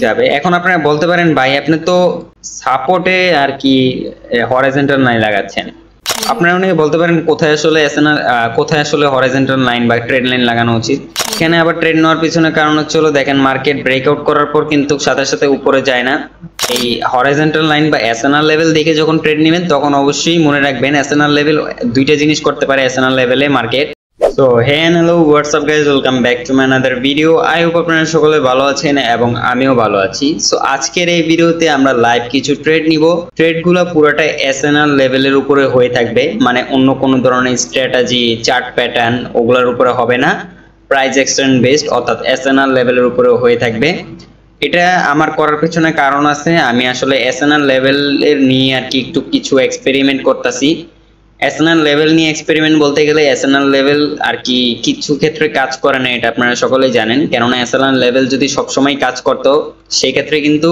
যাবে। এখন আপনারা বলতে পারেন ভাই আপনি তো সাপোর্টে আর কি হরাইজন্টাল লাইন লাগাচ্ছেন। আপনারা অনেকে বলতে পারেন কোথায় আসলে এসএনআর কোথায় আসলে হরাইজন্টাল লাইন বা ট্রেড লাইন লাগানো উচিত। এখানে আবার ট্রেড নেওয়ার পিছনে কারণ হচ্ছে দেখেন মার্কেট ব্রেকআউট করার পর কিন্তু সাথে সাথে উপরে যায় না। এই হরাইজন্টাল লাইন বা এসএনআর লেভেল দেখে যখন ট্রেড নেবেন তখন অবশ্যই মনে রাখবেন এসএনআর লেভেল দুইটা জিনিস করতে পারে এসএনআর লেভেলে market. So hey and hello WhatsApp guys, welcome back to my another video. I hope আপনারা সকলে ভালো আছেন এবং আমিও ভালো আছি। সো আজকের এই ভিডিওতে আমরা লাইভ কিছু ট্রেড নিব। ট্রেডগুলো পুরোটা এসএনআর লেভেলের উপরে হয়ে থাকবে, মানে অন্য কোনো ধরনের স্ট্র্যাটেজি চার্ট প্যাটার্ন ওগুলোর উপরে হবে না। প্রাইস অ্যাকশন বেসড অর্থাৎ এসএনআর লেভেলের উপরে হয়ে থাকবে। এটা আমার করার পেছনে কারণ আছে, আমি আসলে এসএনআর লেভেলের নিয়ে আর কি একটু কিছু এক্সপেরিমেন্ট করতেছি। এসএনআর লেভেল নিয়ে এক্সপেরিমেন্ট বলতে গেলে এসএনআর লেভেল আর কি কিছু ক্ষেত্রে কাজ করে না, এটা আপনারা সকলেই জানেন। কেননা এসএনআর লেভেল যদি সবসময় কাজ করতো সেই ক্ষেত্রে কিন্তু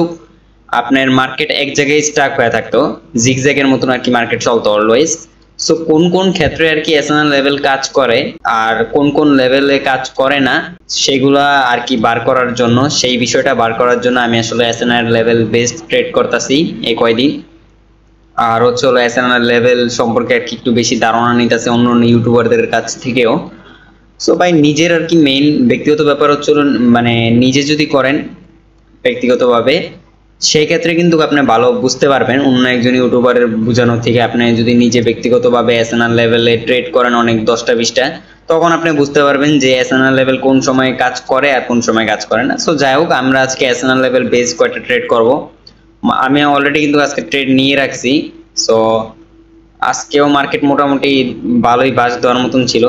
আপনার মার্কেট এক জায়গায় স্টাক হয়ে থাকতো, জিগজ্যাগের মতন আর কি মার্কেট চলতো অলওয়েজ। সো কোন কোন ক্ষেত্রে আর কি এসএনআর লেভেল কাজ করে আর কোন কোন লেভেলে কাজ করে না সেগুলা আর কি বার করার জন্য, সেই বিষয়টা বার করার জন্য আমি আসলে এসএনআর লেভেল বেসড ট্রেড করতেছি এই কয়দিন। আর হচ্ছে এসএনআর লেভেল সম্পর্কে আর কি একটু বেশি ধারণা নিতেছে অন্য ইউটিউবারদের কাছ থেকেও। সো ভাই নিজের আর কি মেইন ব্যক্তিগত ব্যাপার হচ্ছে মানে নিজে যদি করেন ব্যক্তিগতভাবে সেই ক্ষেত্রে কিন্তু আপনি ভালো বুঝতে পারবেন অন্য একজন ইউটিউবারের বোঝানোর থেকে। আপনি যদি নিজে ব্যক্তিগতভাবে এসএনআর লেভেলে ট্রেড করেন অনেক 10টা 20টা, তখন আপনি বুঝতে পারবেন যে এসএনআর লেভেল কোন সময় কাজ করে আর কোন সময় কাজ করে না। সো যাই হোক, আমরা আজকে এসএনআর লেভেল বেস কয়েকটা ট্রেড করব। আমি অলরেডি কিন্তু আজকে ট্রেড নিয়ে রাখছি। সো আজকেও মার্কেট মোটামুটি ভালোই বাস দেওয়ার মতন ছিল,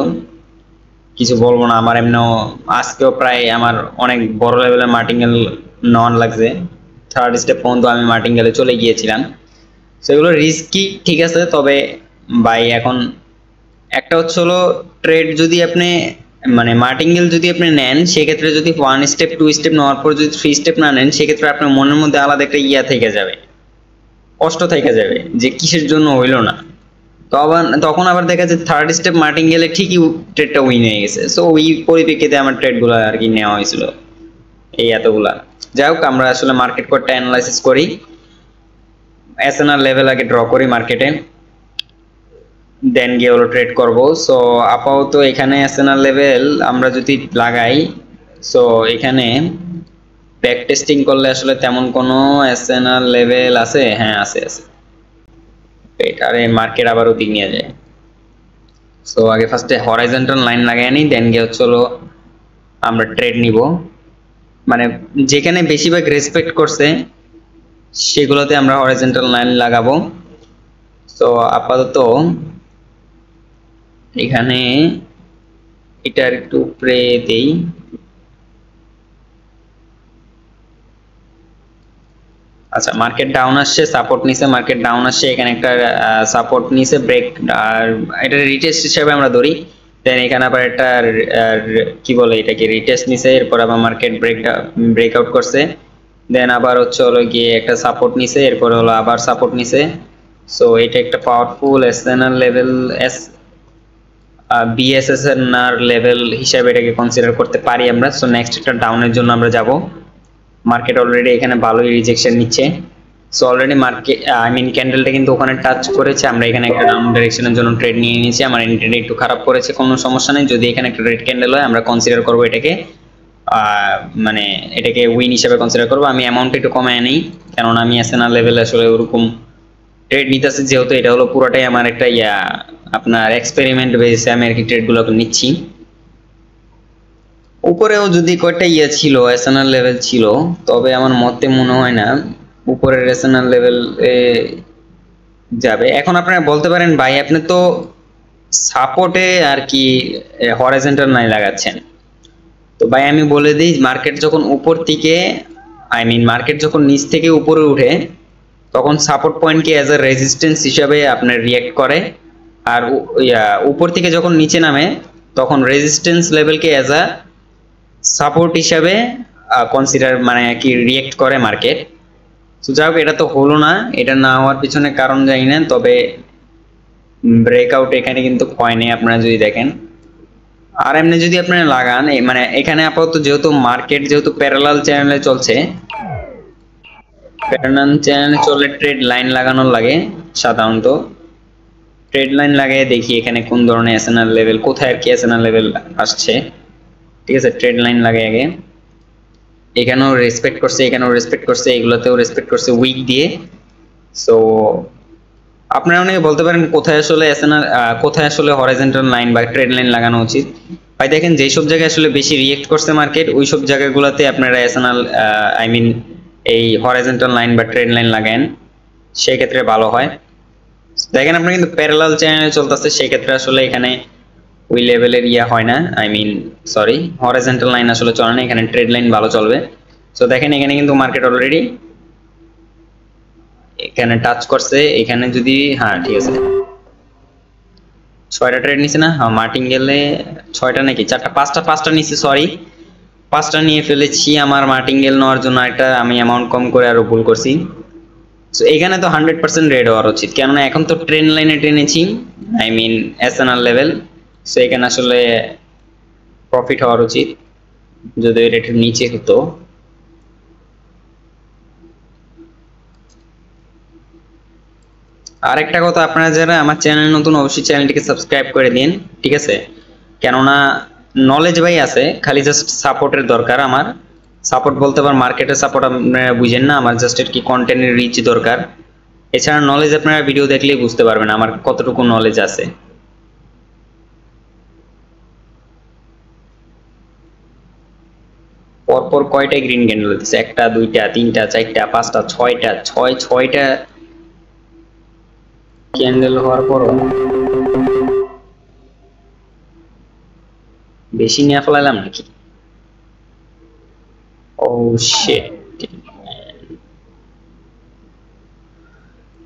কিছু বলবো না। আমার এমনিও আজকেও প্রায় আমার অনেক বড় লেভেলের মার্টিঙ্গেল নেওয়ার লাগছে। থার্ড স্টেপ পর্যন্ত আমি মার্টিঙ্গেলে চলে গিয়েছিলাম। সেগুলো রিস্কি ঠিক আছে, তবে ভাই এখন একটা হচ্ছে ট্রেড যদি আপনি মানে মার্টিঙ্গেল যদি আপনি নেন সেক্ষেত্রে যদি 1 স্টেপ 2 স্টেপ নেওয়ার পর যদি 3 স্টেপ না নেন সেক্ষেত্রে আপনার মনের মধ্যে আলাদা একটা থেকে যাবে, কষ্ট থেকে যাবে যে কিসের জন্য হইলো না। তখন আবার দেখা যায় থার্ড স্টেপ মার্টিঙ্গেলে ঠিকই ট্রেডটা উইন হয়ে গেছে। সো ওই পরিপ্রেক্ষিতে আমার ট্রেডগুলো আর কি নেওয়া হয়েছিল এই এতগুলা। যাই হোক, আমরা আসলে মার্কেট কোডটা অ্যানালাইসিস করি, এসএনআর লেভেল আগে ড্র করি মার্কেটে, দেন গিয়ে ট্রেড করব। সো আপাতত এখানে এসএনআর লেভেল আমরা যদি লাগাই, সো এখানে ব্যাক টেস্টিং করলে আসলে তেমন কোনো এসএনআর লেভেল আছে, হ্যাঁ আছে আছে। এটারে মার্কেট আবার ওদিক নিয়ে যায়। সো আগে ফার্স্টে হরাইজন্টাল লাইন লাগাই নিই, দেন গিয়ে আমরা ট্রেড নিব। মানে যেখানে বেশিরভাগ রেসপেক্ট করছে সেগুলোতে আমরা হরাইজন্টাল লাইন লাগাবো। সো আপাতত এখানে এটার একটু উপরে দেই। আচ্ছা, মার্কেট ডাউন আসছে, সাপোর্ট নিছে, মার্কেট ডাউন আসছে, এখানে একটা সাপোর্ট নিছে, ব্রেক, আর এটা রিটেস্ট হিসেবে আমরা ধরি। দেন এখানে আবার একটা কি বলে এটাকে রিটেস্ট নিছে, এরপর আবার মার্কেট ব্রেকআউট করছে। দেন আবার গিয়ে একটা সাপোর্ট নিছে, এরপর আবার সাপোর্ট নিছে। সো এটা একটা পাওয়ারফুল এসএনআর লেভেল, বিএসএসএনআর লেভেল হিসাবে এটাকে কনসিডার করতে পারি আমরা। সো নেক্সট একটা ডাউনের জন্য আমরা যাব। মার্কেট অলরেডি এখানে ভালোই রিজেকশন নিচ্ছে। সো অলরেডি মার্কেট ক্যান্ডেলটা কিন্তু ওখানে টাচ করেছে। আমরা এখানে একটা ডাউন ডাইরেকশনের জন্য ট্রেড নিয়ে নিয়েছি। আমার এন্ট্রিটা একটু খারাপ করেছে, কোনো সমস্যা নেই। যদি এখানে একটা রেড ক্যান্ডেল হয় আমরা কনসিডার করব এটাকে, মানে এটাকে উইন হিসেবে কনসিডার করব। আমি অ্যামাউন্ট একটু কমায় নেই, কারণ আমি এসএনআর লেভেলে আসলে ওরকম ট্রেড নিতেছি, যেহেতু এটা পুরোটাই আমার একটা আপনার এক্সপেরিমেন্ট বেসে আমি আর কি ট্রেডগুলোকে নিচ্ছি। উপরেও যদি কয়টা ছিল এসএনআর লেভেল ছিল, তবে আমার মতে মনে হয় না উপরের এসএনআর লেভেল যাবে। এখন আপনারা বলতে পারেন ভাই আপনি তো সাপোর্টে আর কি হরাইজন্টাল লাইন লাগাচ্ছেন। তো ভাই আমি বলে দিই, মার্কেট যখন উপর থেকে মার্কেট যখন নিচ থেকে উপরে উঠে তখন সাপোর্ট পয়েন্টকে অ্যাজ আ রেজিস্ট্যান্স হিসাবে আপনার রিঅ্যাক্ট করে, আর উপর থেকে যখন নিচে নামে তখন রেজিস্ট্যান্স লেভেলকে অ্যাজ আ সাপোর্ট হিসাবে কনসিডার মানে কি রিঅ্যাক্ট করে মার্কেট। তো যাই হোক, এটা তো হলো না। এটা না হওয়ার পিছনে কারণ জানি না, তবে ব্রেকআউট এখানে কিন্তু হয়নি আপনারা যদি দেখেন। আর এমনি যদি আপনারা লাগান, মানে এখানে আপাতত যেহেতু মার্কেট যেহেতু প্যারালাল চ্যানেলে চলছে, প্যাটার্ন চ্যানেলে চলে ট্রেড লাইন লাগানোর লাগে সাধারণত। ট্রেড লাইন লাগিয়ে দেখি এখানে কোন ধরনের এসএনআর লেভেল, কোথায় আর কি এসএনআর লেভেল আসছে। ঠিক আছে, ট্রেড লাইন লাগে আগে। এখানেও রেসপেক্ট করছে, এখানেও রেসপেক্ট করছে, এগুলোতেও রেসপেক্ট করছে উইক দিয়ে। সো আপনারা অনেকে বলতে পারেন কোথায় আসলে এসএনআর, কোথায় আসলে হরাইজন্টাল লাইন বা ট্রেড লাইন লাগানো উচিত। ভাই দেখেন, যেই সব জায়গায় আসলে বেশি রিয়েক্ট করছে মার্কেট, ওই সব জায়গাগুলোতে আপনারা এসএনআর আই মিন এই হরাইজন্টাল লাইন বা ট্রেড লাইন লাগান, সেই ক্ষেত্রে ভালো হয়। দেখেন আপনার কিন্তু প্যারালাল চ্যানেলে চলতেছে, সেই ক্ষেত্রে আসলে এখানে ওই লেভেলের ইয়া হয় না, I mean sorry horizontal line আসলে চলে না, এখানে ট্রেড লাইন ভালো চলবে। সো দেখেন এখানে কিন্তু মার্কেট অলরেডি এখানে টাচ করছে, এখানে যদি হ্যাঁ ঠিক আছে 6টা ট্রেড নিছে না, হ্যাঁ মার্টিঙ্গেলে 6টা নাকি 4টা 5টা নিছে, সরি 5টা নিয়ে ফেলেছি। আমার মার্টিঙ্গেল নেওয়ার জন্য একটা আমি অ্যামাউন্ট কম করে আরো ভুল করছি। সো এখানে তো 100% রেড হওয়ার উচিত, কেননা এখন তো ট্রেন লাইনে টেনেছি, I mean SNR level. So এখানে আসলে প্রফিট হওয়ার উচিত, যদি এটা একটু নিচে হতো। আরেকটা কথা, আপনারা যারা আমার চ্যানেল নতুন অবশ্যই চ্যানেলটিকে সাবস্ক্রাইব করে দিন, ঠিক আছে, কেননা নলেজ ভাই আছে, খালি জাস্ট সাপোর্টের দরকার। আমার সাপোর্ট বলতে আবার মার্কেটের সাপোর্ট আপনারা বুঝেন না, আমার জাস্ট কি কন্টেন্টের রিচ দরকার। এছাড়া নলেজ আপনারা ভিডিও দেখলেই বুঝতে পারবেন আমার কতটুকু নলেজ আছে। পরপর কয়টা গ্রিন ক্যান্ডেল দিচ্ছে, 1টা 2টা 3টা 4টা 5টা 6টা 6টা ক্যান্ডেল হওয়ার পরও বেশি নিয়ে ফেলালাম নাকি? ও শিট।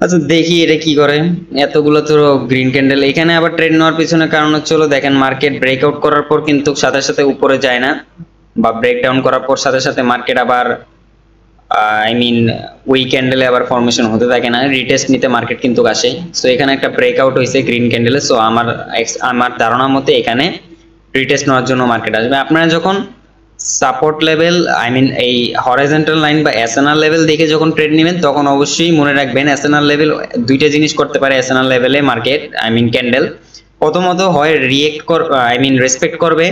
আচ্ছা দেখি এটা কি করে, এতগুলো তো গ্রিন ক্যান্ডেল। এখানে আবার ট্রেড নেওয়ার পিছনে কারণ হচ্ছে দেখেন মার্কেট ব্রেকআউট করার পর কিন্তু সাথে সাথে উপরে যায় না, বা ব্রেকডাউন করার পর সাথে সাথে মার্কেট আবার আই মিন ওই ক্যান্ডেলে আবার ফরমেশন হতে থাকে না, রিটেস্ট নিতে মার্কেট কিন্তু আসে। সো এখানে একটা ব্রেকআউট হয়েছে গ্রিন ক্যান্ডেলে। সো আমার ধারণা মতে এখানে রিটেস্ট নেওয়ার জন্য মার্কেট আসবে। আপনারা যখন সাপোর্ট লেভেল আই মিন এই হরাইজন্টাল লাইন বা এসএনআর লেভেল দেখে যখন ট্রেড নেবেন, তখন অবশ্যই মনে রাখবেন এসএনআর লেভেল দুইটা জিনিস করতে পারে। এসএনআর লেভেলে মার্কেট আই মিন ক্যান্ডেল প্রথমত হয় রিয়েক্ট আই মিন রেসপেক্ট করবে,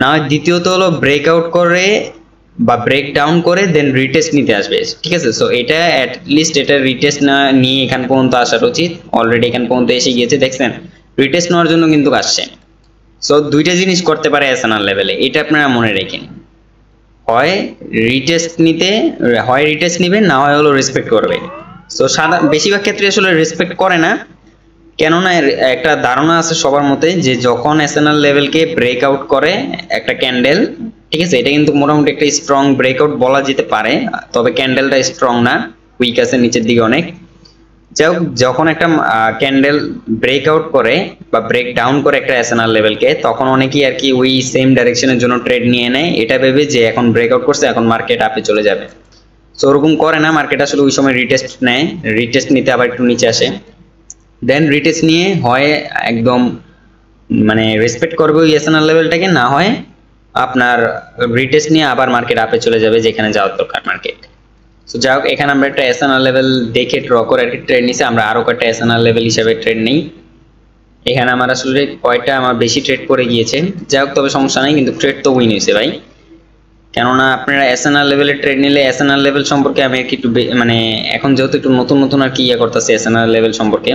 না হয় দ্বিতীয়ত হলো ব্রেকআউট করে বা ব্রেক ডাউন করে দেন রিটেস্ট নিতে আসবে, ঠিক আছে। সো এটা অ্যাট লিস্ট এটা রিটেস্ট না নিয়ে এখান পর্যন্ত আসার উচিত, অলরেডি এখান পর্যন্ত এসে গিয়েছে, দেখছেন রিটেস্ট নেওয়ার জন্য কিন্তু আসছে। সো দুইটা জিনিস করতে পারে এসএনআর লেভেলে, এটা আপনারা মনে রাখেন, হয় রিটেস্ট নিবে, না হয় হলো রেসপেক্ট করবে। সো বেশিরভাগ ক্ষেত্রে আসলে রেসপেক্ট করে না, কেননা একটা ধারণা আছে সবার মতে যে যখন এসএনআর লেভেলকে ব্রেকআউট করে একটা ক্যান্ডেল, ঠিক আছে, এটা কিন্তু মোটামুটি একটা স্ট্রং ব্রেকআউট বলা যেতে পারে, তবে ক্যান্ডেলটা স্ট্রং না, উইক আছে নিচের দিকে অনেক। যাই হোক, যখন একটা ক্যান্ডেল ব্রেকআউট করে বা ব্রেক ডাউন করে একটা এসএনআর লেভেলকে, তখন অনেকেই আর কি ওই সেম ডাইরেকশনের জন্য ট্রেড নিয়ে নেয়, এটা ভেবে যে এখন ব্রেকআউট করছে এখন মার্কেট আপে চলে যাবে। সো ওরকম করে না, মার্কেট আসলে ওই সময় রিটেস্ট নেয়, রিটেস্ট নিতে আবার একটু নিচে আসে, দেন রিটেস্ট নিয়ে হয় একদম মানে রেসপেক্ট করবে ওই এসএনআর লেভেলটাকে, না হয় আপনার রিটেস্ট নিয়ে আবার মার্কেট আপে চলে যাবে যেখানে যাওয়ার দরকার মার্কেট। সো যাই হোক, এখানে আমরা একটা এসএনআর লেভেল দেখে ড্র করে একটা ট্রেড নিছি, আমরা আরো কয়েকটা এসএনআর লেভেল হিসেবে ট্রেড নেই। এখানে আমার আসলে কয়টা আমার বেশি ট্রেড পড়ে গিয়েছে, যাই হোক তবে সমস্যা নাই, কিন্তু ট্রেড তো উইন হয়েছে ভাই। কেননা আপনারা এসএনআর লেভেলে ট্রেড নিলে এসএনআর লেভেল সম্পর্কে আমি একটু মানে এখন যেহেতু একটু নতুন নতুন আর কি ইয়ে করতেছি এসএনআর লেভেল সম্পর্কে,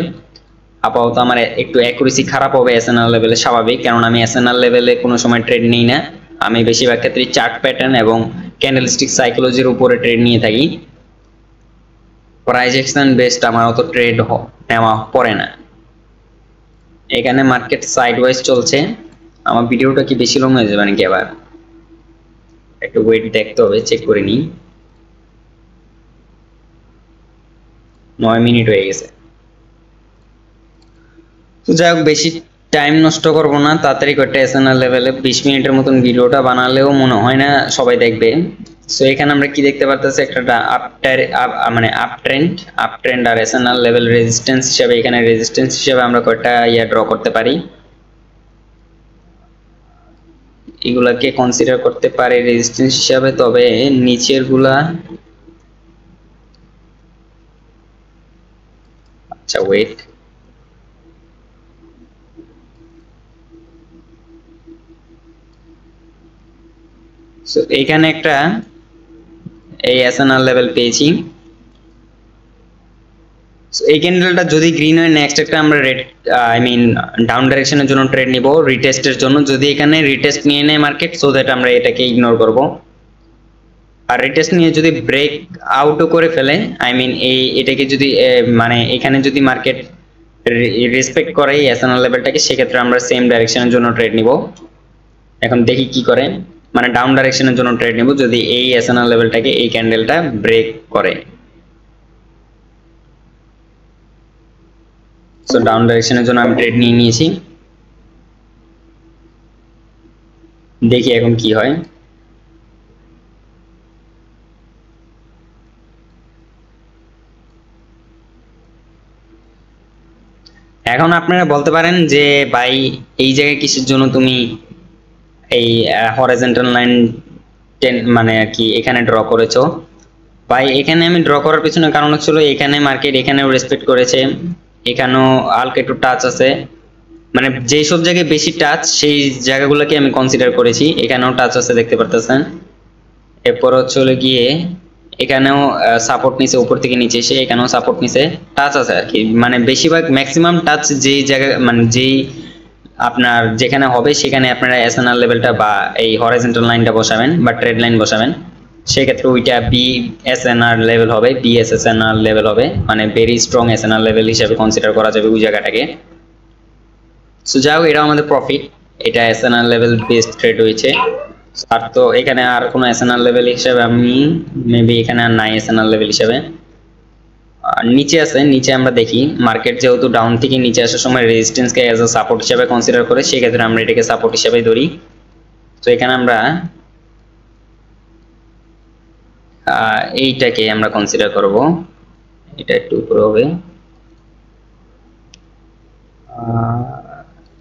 আপাতত আমার একটু অ্যাকুরেসি খারাপ হবে এসএনআর লেভেলে, স্বাভাবিক, কারণ আমি এসএনআর লেভেলে কোনো সময় ট্রেড নেই না, আমি বেশিরভাগ ক্ষেত্রে চার্ট প্যাটার্ন এবং ক্যান্ডেলস্টিক সাইকোলজির উপরে ট্রেড নিয়ে থাকি। প্রাইস অ্যাকশন বেসড আমার অত ট্রেড নেওয়া পড়ে না। এখানে মার্কেট সাইডওয়াইজ চলছে, আমার ভিডিওটা কি বেশি লং হয়ে যাবে নাকি, আবার একটু ওয়েট দেখতে হবে, চেক করে নিই। 9 মিনিট হয়ে গেছে। তো যাই হোক, বেশি টাইম নষ্ট করব না, তাড়াতাড়ি কয়েকটা এসএনআর লেভেলে 20 মিনিটের মতন ভিডিওটা বানালেও মনে হয় না সবাই দেখবে। সো এখানে আমরা কি দেখতে পারতেছি, একটা আপ ট্রেন্ড আর এসএনআর লেভেল রেজিস্ট্যান্স হিসেবে, এখানে রেজিস্ট্যান্স হিসেবে আমরা কয়েকটা ড্র করতে পারি, এগুলাকে কনসিডার করতে পারি রেজিস্ট্যান্স হিসাবে। তবে নিচের গুলা আচ্ছা ওয়েট, সো এইখানে একটা এই এসএনআর লেভেল পেয়েছি। এই ক্যান্ডেলটা যদি গ্রিন হয় নেক্সট একটা আমরা রেড আই মিন ডাউন ডাইরেকশনের জন্য ট্রেড নিব রিটেস্টের জন্য। যদি এখানে রিটেস্ট নিয়ে নেয় মার্কেট, সো দ্যাট আমরা এটাকে ইগনোর করব। আর রিটেস্ট নিয়ে যদি ব্রেক আউটও করে ফেলে, আই মিন এটাকে যদি মানে এখানে যদি মার্কেট রেসপেক্ট করে এই এসএনআর লেভেলটাকে, সেক্ষেত্রে আমরা সেম ডাইরেকশনের জন্য ট্রেড নিব। এখন দেখি কি করে, মানে ডাউন ডাইরেকশনের জন্য ট্রেড নিব যদি এই এসএনআর লেভেলটাকে এই ক্যান্ডেলটা ব্রেক করে। সো ডাউন ডাইরেকশনের জন্য আমি ট্রেড নিয়ে নিয়েছি, দেখি এখন কি হয়। এখন আপনারা বলতে পারেন যে ভাই এই জায়গায় কিসের জন্য তুমি এই হরাইজন্টাল লাইন মানে আর কি এখানে ড্র করেছো। ভাই এখানে আমি ড্র করার পিছনে কারণ হচ্ছিল এখানে মার্কেট এখানেও রেসপেক্ট করেছে, এখানেও হালকা একটু টাচ আছে, মানে যেই সব জায়গায় বেশি টাচ সেই জায়গাগুলোকে আমি কনসিডার করেছি। এখানেও টাচ আছে দেখতে পারতেছেন। এরপর চলে গিয়ে এখানেও সাপোর্ট নিচে, উপর থেকে নিচে এসে এখানেও সাপোর্ট নিচে টাচ আছে আর কি। মানে বেশিরভাগ ম্যাক্সিমাম টাচ যেই জায়গা মানে যেই আপনার যেখানে হবে সেখানে আপনারা এসএনআর লেভেলটা বা এই হরাইজন্টাল লাইনটা বসাবেন বা ট্রেড লাইন বসাবেন। সেক্ষেত্রে ওইটা বিএসএনআর লেভেল হবে, বিএসএসএনআর লেভেল হবে, মানে ভেরি স্ট্রং এসএনআর লেভেল হিসেবে কনসিডার করা যাবে ওই জায়গাটাকে। সো যাই হোক, এটাও আমাদের প্রফিট, এটা এসএনআর লেভেল বেস্ট ট্রেড হয়েছে। আর তো এখানে আর কোনো এসএনআর লেভেল হিসেবে আমি মেবি এখানে আর নাই এসএনআর লেভেল হিসেবে। নিচে আছে, নিচে আমরা দেখি মার্কেট যেহেতু ডাউন থেকে নিচে আসার সময় রেজিস্ট্যান্সকে অ্যাজ আ সাপোর্ট হিসেবে কনসিডার করে, সেক্ষেত্রে আমরা এটাকে সাপোর্ট হিসেবে ধরি। তো এখানে আমরা এইটাকে আমরা কনসিডার করব, এটা একটু উপরে হবে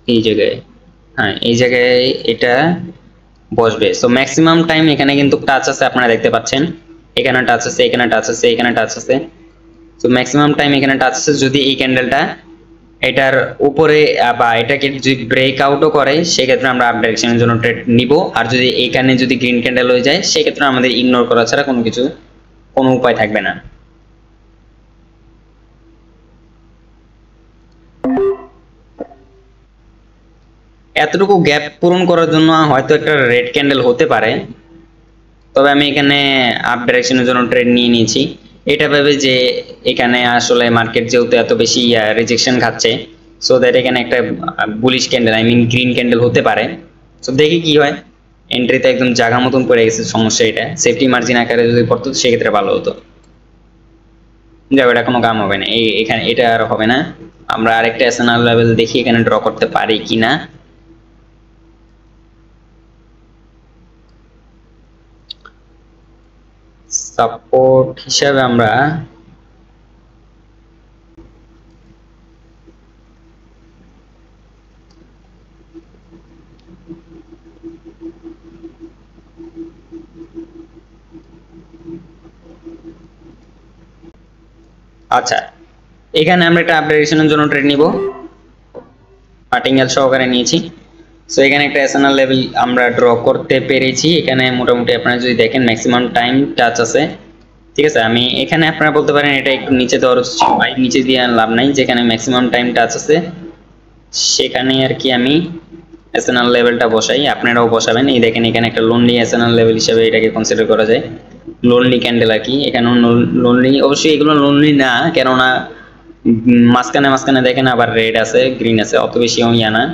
এই জায়গায়, হ্যাঁ এই জায়গায় এটা বসবে। সো ম্যাক্সিমাম টাইম এখানে কিন্তু টাচ আছে, আপনারা দেখতে পাচ্ছেন এখানে টাচ আছে, এখানে টাচ আছে, এখানে টাচ আছে। সো ম্যাক্সিমাম টাইম এখানে টাচ আছে। যদি এই ক্যান্ডেলটা এটার উপরে বা এটাকে যদি ব্রেক আউটও করে, সেক্ষেত্রে আমরা আপ ডাইরেকশনের জন্য ট্রেড নিব। আর যদি এখানে যদি গ্রিন ক্যান্ডেল হয়ে যায়, সেক্ষেত্রে আমাদের ইগনোর করা ছাড়া কোনো উপায় থাকবে না। এতটুকু গ্যাপ পূরণ করার জন্য হয়তো একটা রেড ক্যান্ডেল হতে পারে, তবে আমি এখানে আপ ডাইরেকশনের জন্য ট্রেড নিয়ে নিয়েছি। এটা ভেবে যে এখানে আসলে মার্কেট যেহেতু এত বেশি রিজেকশন খাচ্ছে, সো দ্যাট এখানে একটা bullish candle I mean green candle হতে পারে। সো দেখি কি হয়। এন্ট্রিতে একদম জায়গা মতন পড়ে গেছে, সমস্যা এটা। সেফটি মার্জিন আকারে যদি পড়তো সেক্ষেত্রে ভালো হতো, যাও এটা কোনো কাম হবে না। এখানে এটা আর হবে না। আমরা আরেকটা এসএনআর লেভেল দেখি এখানে ড্র করতে পারি কিনা। সাপোর্ট হিসাবে আমরা আচ্ছা এখানে আমরা একটা আপডেটেশনের জন্য ট্রেড নিব, পার্টিঙ্গেল সহকারে নিয়েছি। সো এখানে একটা এসএনআর লেভেল আমরা ড্র করতে পেরেছি। এখানে মোটামুটি আপনারা যদি দেখেন ম্যাক্সিমাম টাইম টাচ আছে, ঠিক আছে। আমি এখানে আপনারা বলতে পারেন এটা একটু নিচে দেওয়ার, নিচে দিয়ে লাভ নাই, যেখানে ম্যাক্সিমাম টাইম টাচ আছে সেখানে আর কি আমি এসএনআর লেভেলটা বসাই। আপনারাও বসাবেন। এই দেখেন এখানে একটা লোনলি এসএনআর লেভেল হিসেবে এটাকে কনসিডার করা যায়, লোনলি ক্যান্ডেল আর কি। এখানেও লোনলি, অবশ্যই এগুলো লোনলি না, কেননা মাঝখানে মাঝখানে দেখেন আবার রেড আছে, গ্রিন আছে, অত বেশি ইয়া না।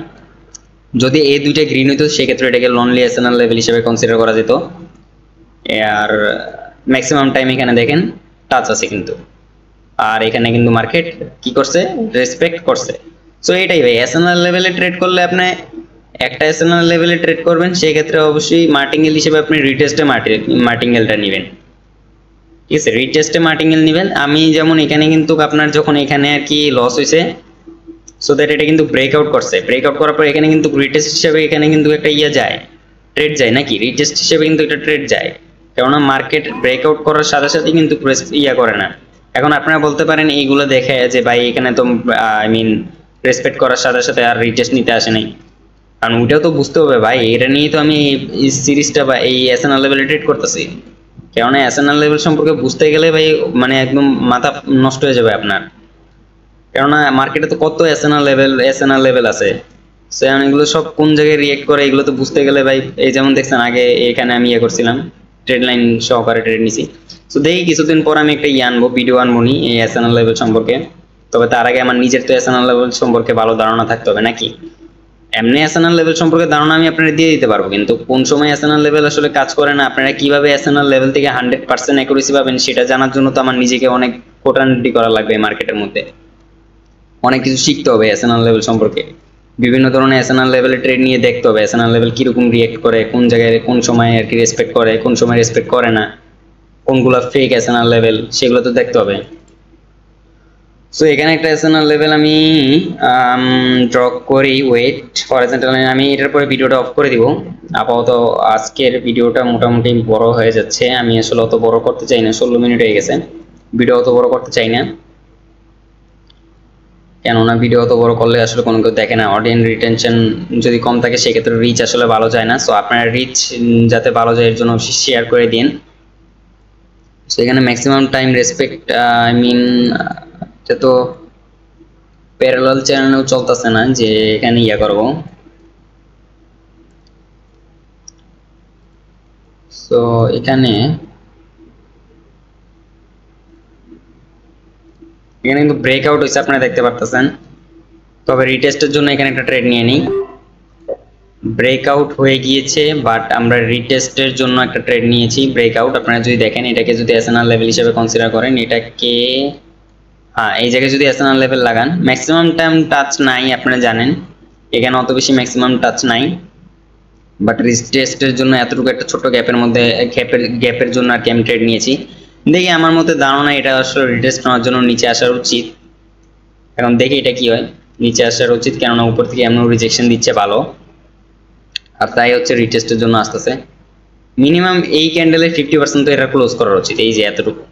যদি এই দুইটা গ্রিন হইতো সেক্ষেত্রে এটাকে লোনলি এসএনআর লেভেল হিসেবে কনসিডার করা যেত। আর ম্যাক্সিমাম টাইম এখানে দেখেন টাচ আছে কিন্তু, আর এখানে কিন্তু মার্কেট কি করছে, রেসপেক্ট করছে। সো এটাই ভাই, এসএনআর লেভেলে ট্রেড করলে আপনি একটা এসএনআর লেভেলে ট্রেড করবেন, সেই ক্ষেত্রে অবশ্যই মার্টিঙ্গেল হিসেবে আপনি রিটেস্টে মার্টিঙ্গেলটা নেবেন, ঠিক আছে। রিটেস্টে মার্টিঙ্গেল নেবেন। আমি যেমন এখানে কিন্তু আপনার যখন এখানে আর কি লস হয়েছে, সো দ্যাট এটা কিন্তু ব্রেকআউট করছে। ব্রেকআউট করার পর এখানে কিন্তু রিটেস্ট হিসেবে এখানে কিন্তু একটা যায়, ট্রেড যায় নাকি, রিটেস্ট হিসেবে কিন্তু এটা ট্রেড যায়। কেননা মার্কেট ব্রেকআউট করার সাথে সাথে কিন্তু করে না, এখন আপনারা বলতে পারেন এইগুলো দেখে যে ভাই এখানে তো আই মিন রেসপেক্ট করার সাথে সাথে আর রিটেস্ট নিতে আসে নাই, কারণ ওইটাও তো বুঝতে হবে ভাই, এটা নিয়েই তো আমি এই সিরিজটা বা এই এসএনআর লেভেলে ট্রেড করতেছি। কেননা এসএনআর লেভেল সম্পর্কে বুঝতে গেলে ভাই মানে একদম মাথা নষ্ট হয়ে যাবে আপনার, কেননা মার্কেটে তো কত এসএনআর লেভেল আছে, সো এগুলো সব কোন জায়গায় রিয়েক্ট করে এগুলো তো বুঝতে গেলে ভাই, এই যেমন দেখছেন আগে এখানে আমি করছিলাম ট্রেড লাইন সহকারে ট্রেড নিছি। তো দেখি কিছুদিন পর আমি একটা আনবো, ভিডিও আনবো নি এই এসএনআর লেভেল সম্পর্কে। তবে তার আগে আমার নিজের তো এসএনআর লেভেল সম্পর্কে ভালো ধারণা থাকতে হবে নাকি। এমনি এসএনআর লেভেল সম্পর্কে ধারণা আমি আপনাদের দিয়ে দিতে পারবো, কিন্তু কোন সময় এসএনআর লেভেল আসলে কাজ করে না, আপনারা কিভাবে এসএনআর লেভেল থেকে 100% অ্যাকুরেসি পাবেন সেটা জানার জন্য তো আমার নিজেকে অনেক কোটানিটি করা লাগবে মার্কেটের মধ্যে, অনেক কিছু শিখতে হবে এসএনআর লেভেল সম্পর্কে, বিভিন্ন ধরনের এসএনআর লেভেলে ট্রেড নিয়ে দেখতে হবে এসএনআর লেভেল কিরকম রিয়েক্ট করে, কোন জায়গায় কোন সময় আর কি রেসপেক্ট করে, কোন সময় রেসপেক্ট করে না, কোনগুলো ফেক এসএনআর লেভেল সেগুলো তো দেখতে হবে। সো এখানে একটা এসএনআর লেভেল আমি ড্র করি, ওয়েট হরাইজন্টাল লাইন, আমি এটার পরে ভিডিওটা অফ করে দিব। আপাতত আজকের ভিডিওটা মোটামুটি বড় হয়ে যাচ্ছে, আমি আসলে অত বড় করতে চাই না, 16 মিনিট হয়ে গেছে, ভিডিও অত বড় করতে চাই না, কেননা ভিডিও অত বড় করলে আসলে কোনো কেউ দেখে না, অডিয়েন্স রিটেনশন যদি কম থাকে সেক্ষেত্রে রিচ আসলে ভালো যায় না। সো আপনারা রিচ যাতে ভালো যায় এর জন্য শেয়ার করে দিন। সো এখানে maximum time respect I mean এটা তো প্যারালাল চ্যানেলেও চলতেছে না যে এখানে করব। সো এখানে কিন্তু ব্রেকআউট হয়েছে আপনারা দেখতে পারতেছেন, তবে রিটেস্টের জন্য এখানে একটা ট্রেড নিয়ে নিই, ব্রেকআউট হয়ে গিয়েছে বাট আমরা রিটেস্টের জন্য একটা ট্রেড নিয়েছি ব্রেকআউট। আপনারা যদি দেখেন এটাকে যদি এসএনআর লেভেল হিসেবে কনসিডার করেন, এটাকে হ্যাঁ এই জায়গায় যদি এসএনআর লেভেল লাগান, ম্যাক্সিমাম টাইম টাচ নাই, আপনারা জানেন এখানে অত বেশি ম্যাক্সিমাম টাচ নাই, বাট রিটেস্টের জন্য এতটুকু একটা ছোট গ্যাপের মধ্যে গ্যাপের জন্য আর কি আমি ট্রেড নিয়েছি। দেখি আমার মতে ধারণা এটা আসলে রিটেস্ট নেওয়ার জন্য নিচে আসার উচিত, এখন দেখি এটা কি হয়, নিচে আসার উচিত, কেননা উপর থেকে এমন রিজেকশন দিচ্ছে ভালো, আর তাই হচ্ছে রিটেস্টের জন্য আসতেছে। মিনিমাম এই ক্যান্ডেলে 50% তো এটা ক্লোজ করার উচিত, এই যে এতটুকু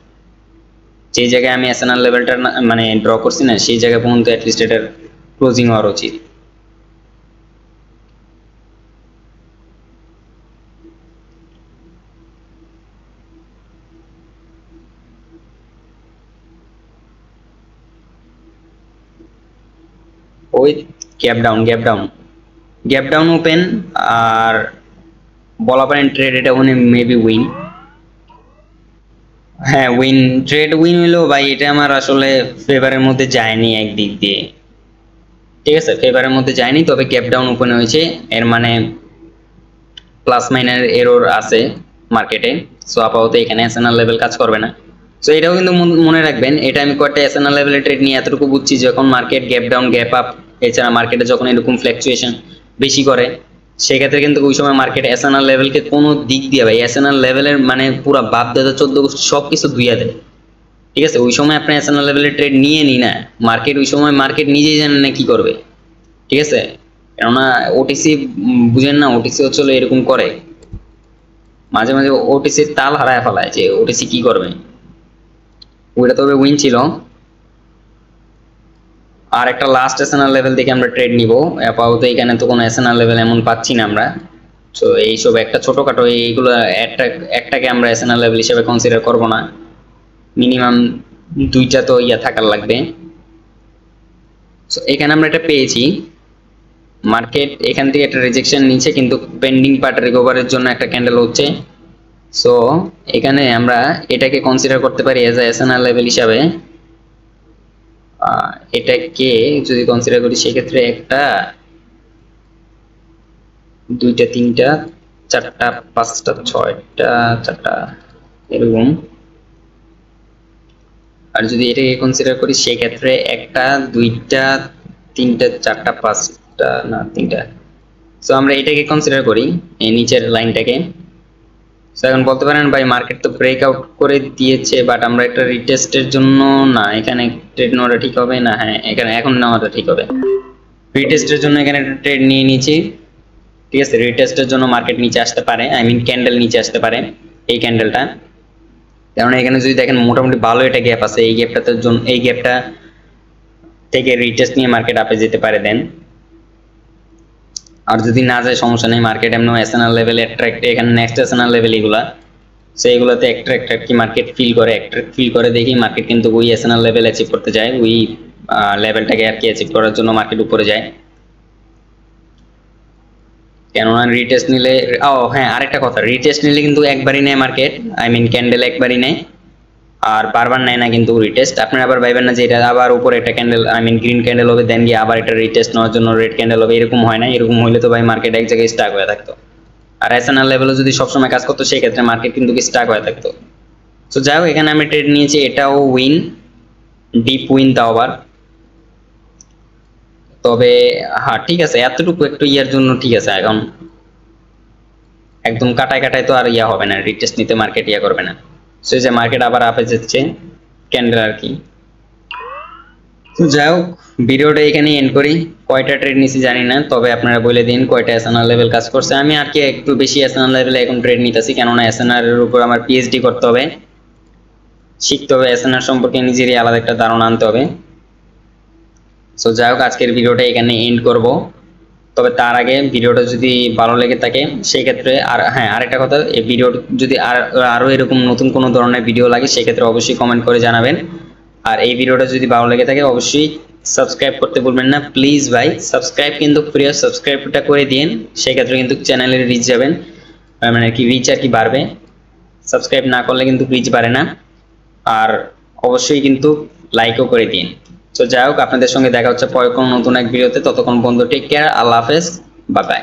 যে জায়গায় আমি এসএনআর লেভেলটা মানে ড্র করছি না সেই জায়গা পর্যন্ত অ্যাটলিস্ট এটার ক্লোজিং হওয়ার উচিত। ওই গ্যাপ ডাউন ওপেন, আর বলা পারেন ট্রেড এটা উনি মেবি উইন, হ্যাঁ উইন ট্রেড উইন হইলো ভাই, এটা আমার আসলে ফেভারের মধ্যে যায়নি একদিক দিয়ে, ঠিক আছে ফেভারের মধ্যে যায়নি, তবে গ্যাপ ডাউন ওপেন হয়েছে, এর মানে প্লাস মাইনাস এরর আছে মার্কেটে। সো আপাতত এখানে এসএনআর লেভেল কাজ করবে না। সো এটাও কিন্তু মনে রাখবেন, এটা আমি কয়েকটা এসএনআর লেভেলে ট্রেড নিয়ে এতটুকু বুঝছি, যখন market gap down gap up, এছাড়া মার্কেটে যখন এরকম ফ্ল্যাকচুয়েশন বেশি করে সেক্ষেত্রে কিন্তু ওই সময় মার্কেট এসএনআর লেভেলকে কোনো দিক দিয়ে ভাই এসএনআর লেভেলের মানে পুরো বাপ দাদা 14 সব কিছু ধুইয়া দেয়, ঠিক আছে। ওই সময় আপনি এসএনআর লেভেলের ট্রেড নিয়ে নি না, মার্কেট ওই সময় মার্কেট নিজেই জানে না কি করবে, ঠিক আছে। কেননা ওটিসি বুঝেন না, ওটিসি হচ্ছে এরকম করে মাঝে মাঝে, ওটিসির তাল হারায় ফেলায় যে ওটিসি কি করবে। ওইটা তবে উইন ছিল। আর একটা লাস্ট এসএনআর লেভেল থেকে আমরা ট্রেড নিব, আপাতত এখানে তো কোনো এসএনআর লেভেল এমন পাচ্ছি না আমরা। তো এইসব একটা ছোটখাটো এইগুলো একটাকে আমরা এসএনআর লেভেল হিসেবে কনসিডার করব না, মিনিমাম দুইটা তো থাকার লাগবে। তো এখানে আমরা এটা পেয়েছি, মার্কেট এখান থেকে একটা রিজেকশন নিচ্ছে, কিন্তু পেন্ডিং পার্ট রিকভারের জন্য একটা ক্যান্ডেল হচ্ছে। সো এখানে আমরা এটাকে কনসিডার করতে পারি এজ এ এসএনআর লেভেল হিসাবে। এটাকে যদি কনসিডার করি সেক্ষেত্রে একটা দুইটা তিনটা চারটা পাঁচটা ছয়টা চারটা এরকম, আর যদি এটাকে কনসিডার করি সেক্ষেত্রে একটা দুইটা তিনটা চারটা পাঁচটা না তিনটা। সো আমরা এটাকে কনসিডার করি এই নিচের লাইনটাকে। সো এখন বলতে পারেন ভাই মার্কেট তো ব্রেকআউট করে দিয়েছে, বাট আমরা একটা রিটেস্টের জন্য না এখানে ট্রেড নেওয়াটা ঠিক হবে না, হ্যাঁ এখানে এখন নেওয়াটা ঠিক হবে, রিটেস্টের জন্য এখানে একটা ট্রেড নিয়ে নিয়েছি, ঠিক আছে। রিটেস্টের জন্য মার্কেট নিচে আসতে পারে, আই মিন ক্যান্ডেল নিচে আসতে পারে, এই ক্যান্ডেলটা কারণ এখানে যদি দেখেন মোটামুটি ভালো একটা গ্যাপ আছে, এই গ্যাপটাতে জন্য এই গ্যাপটা থেকে রিটেস্ট নিয়ে মার্কেট আপে যেতে পারে দেন। আর যদি না যায় সমস্যা নেই, মার্কেট এমন এসএনআর লেভেলে অ্যাট্রাক্ট, এখানে নেক্সট এসএনআর লেভেল এগুলা সেইগুলোতে অ্যাট্রাক্ট কি মার্কেট ফিল করে দেখি মার্কেট কিন্তু ওই এসএনআর লেভেল অ্যাচিভ করতে যায়, ওই লেভেলটাকে আর কি অ্যাচিভ করার জন্য মার্কেট উপরে যায়। কেননা রিটেস্ট নিলে, হ্যাঁ আরেকটা কথা, রিটেস্ট নিলে কিন্তু একবারই নেয় মার্কেট, আই মিন ক্যান্ডেল একবারই নেয়, আর বারবার নেয় না কিন্তু রিটেস্ট। আপনারা আবার ভাইবেন না যে এটা আবার উপরে একটা candle, I mean green candle হবে দেন গিয়ে আবার একটা রিটেস্ট নেওয়ার জন্য রেড ক্যান্ডেল হবে, এরকম হয় না। এরকম হইলে তো ভাই মার্কেট এক জায়গায় স্টাক হয়ে থাকতো, আর এসএনআর লেভেলে যদি সবসময় কাজ করতো সেই ক্ষেত্রে মার্কেট কিন্তু স্টাক হয়ে থাকতো। তো যাই হোক, এখানে আমি ট্রেড নিয়েছি, এটাও উইন, ডিপ উইন তাও আবার। তবে হ্যাঁ ঠিক আছে, এতটুকু একটু ইয়ার জন্য ঠিক আছে। এখন একদম কাটায় কাটায় তো আর ইয়া হবে না, রিটেস্ট নিতে মার্কেট ইয়া করবে না। সো যে মার্কেট আবার আপে যাচ্ছে ক্যান্ডেল আর কি। তো যাই হোক, ভিডিওটা এখানেই এন্ড করি। কয়টা ট্রেড নিছি জানি না, তবে আপনারা বলে দিন কয়টা এসএনআর লেভেল কাজ করছে। আমি আর কি একটু বেশি এসএনআর লেভেলে এখন ট্রেড নিতেছি, কেননা এসএনআর এর উপর আমার পিএইচডি করতে হবে, শিখতে হবে, এসএনআর সম্পর্কে নিজেরই আলাদা একটা ধারণা আনতে হবে। সো যাই হোক, আজকের ভিডিওটা এখানে এন্ড করব। তবে তার আগে ভিডিওটা যদি ভালো লেগে থাকে সেই ক্ষেত্রে, আর হ্যাঁ আরেকটা কথা, এই ভিডিও যদি আরো এরকম নতুন কোনো ধরনের ভিডিও লাগে সেই ক্ষেত্রে অবশ্যই কমেন্ট করে জানাবেন। আর এই ভিডিওটা যদি ভালো লেগে থাকে অবশ্যই সাবস্ক্রাইব করতে ভুলবেন না প্লিজ ভাই। সাবস্ক্রাইব কিন্তু ফ্রি, সাবস্ক্রাইবটা করে দিন, সেই ক্ষেত্রে কিন্তু চ্যানেলের রিচ যাবেন, মানে কি রিচ আর কি বাড়বে। সাবস্ক্রাইব না করলে কিন্তু রিচ বাড়ে না। আর অবশ্যই কিন্তু লাইকও করে দিন। তো যাই হোক, আপনাদের সঙ্গে দেখা হচ্ছে পরে কোনো নতুন এক ভিডিওতে। ততক্ষণ বন্ধু টেক কেয়ার, আল্লাহ হাফেজ, বাই বাই।